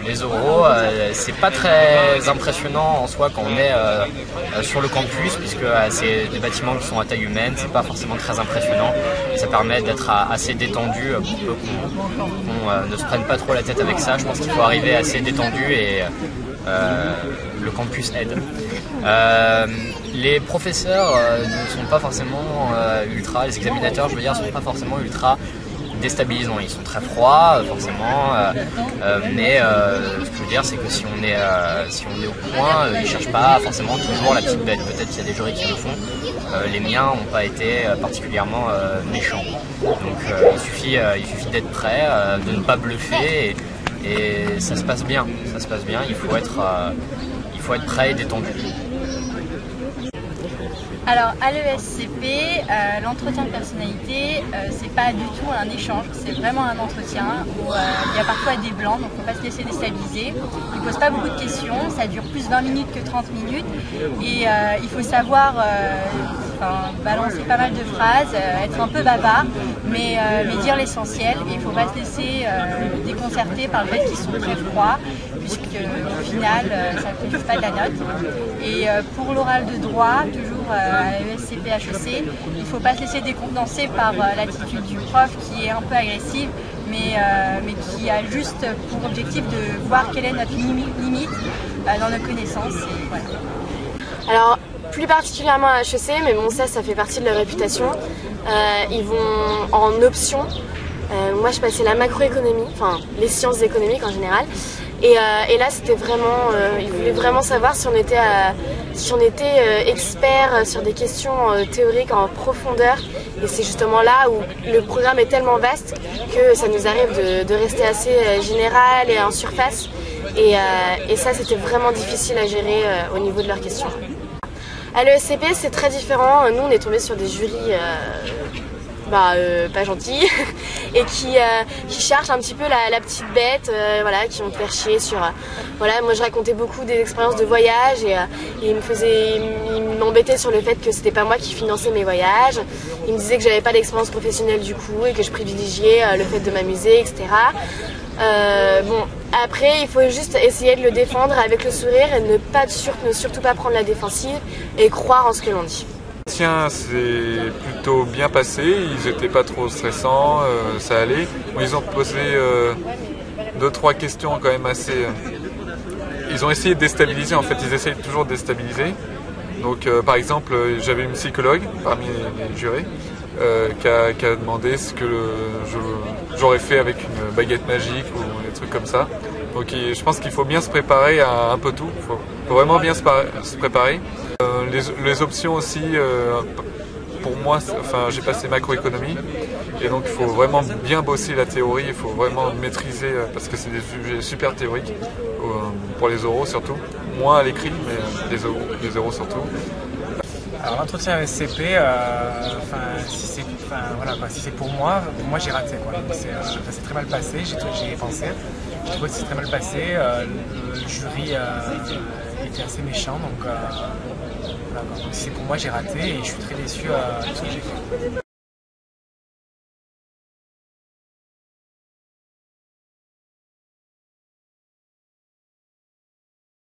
Les oraux, c'est pas très impressionnant en soi quand on est sur le campus, puisque c'est des bâtiments qui sont à taille humaine, c'est pas forcément très impressionnant. Et ça permet d'être assez détendu pour peu qu'on ne se prenne pas trop la tête avec ça. Je pense qu'il faut arriver assez détendu et le campus aide. Les professeurs ne sont pas forcément ultra, les examinateurs je veux dire, sont pas forcément ultra déstabilisants. Ils sont très froids forcément, mais ce que je veux dire c'est que si on est au point, ils cherchent pas forcément toujours la petite bête. Peut-être qu'il y a des jurys qui le font. Les miens n'ont pas été particulièrement méchants. Donc il suffit d'être prêt, de ne pas bluffer et ça se passe bien. Ça se passe bien. Il faut être prêt et détendu. Alors à l'ESCP, l'entretien de personnalité, c'est pas du tout un échange, c'est vraiment un entretien où il y a parfois des blancs, donc il ne faut pas se laisser déstabiliser. Il ne pose pas beaucoup de questions, ça dure plus 20 minutes que 30 minutes et il faut savoir balancer pas mal de phrases, être un peu bavard, mais dire l'essentiel. Et il ne faut pas se laisser déconcerter par le fait qu'ils sont très froids, puisque au final ça ne fait pas de la note. Et pour l'oral de droit, toujours à l'ESCP HEC, il ne faut pas se laisser décontenancer par l'attitude du prof qui est un peu agressive, mais qui a juste pour objectif de voir quelle est notre limite dans nos connaissances. Et voilà. Alors, plus particulièrement à HEC, mais bon ça fait partie de leur réputation, ils vont en option. Moi je passais la macroéconomie, enfin les sciences économiques en général, et là c'était vraiment, ils voulaient vraiment savoir si on était expert sur des questions théoriques en profondeur, et c'est justement là où le programme est tellement vaste que ça nous arrive de rester assez général et en surface, et ça c'était vraiment difficile à gérer au niveau de leurs questions. À l'ESCP c'est très différent, nous on est tombé sur des jurys pas gentils et qui cherchent un petit peu la petite bête, voilà, qui vont te faire chier sur voilà. Moi je racontais beaucoup des expériences de voyage et ils m'embêtaient sur le fait que c'était pas moi qui finançais mes voyages. Ils me disaient que j'avais pas d'expérience professionnelle du coup et que je privilégiais le fait de m'amuser, etc. Bon, après il faut juste essayer de le défendre avec le sourire et ne surtout pas prendre la défensive et croire en ce que l'on dit. Tiens, c'est plutôt bien passé, ils étaient pas trop stressants, ça allait. Bon, ils ont posé 2-3 questions quand même assez... Ils ont essayé de déstabiliser, en fait ils essayent toujours de déstabiliser. Donc par exemple, j'avais une psychologue parmi les jurés qui a demandé ce que j'aurais fait avec une baguette magique ou des trucs comme ça. Donc je pense qu'il faut bien se préparer à un peu tout, il faut vraiment bien se préparer. Les options aussi, pour moi, enfin, j'ai passé macroéconomie et donc il faut vraiment bien bosser la théorie, il faut vraiment maîtriser parce que c'est des sujets super théoriques pour les oraux surtout, moins à l'écrit mais les oraux surtout. Alors l'entretien SCP, si c'est pour moi j'ai raté quoi. Ça s'est très mal passé, j'y ai pensé. Je trouve que c'est très mal passé. Le jury était assez méchant, donc voilà, si c'est pour moi j'ai raté et je suis très déçu de ce que j'ai fait.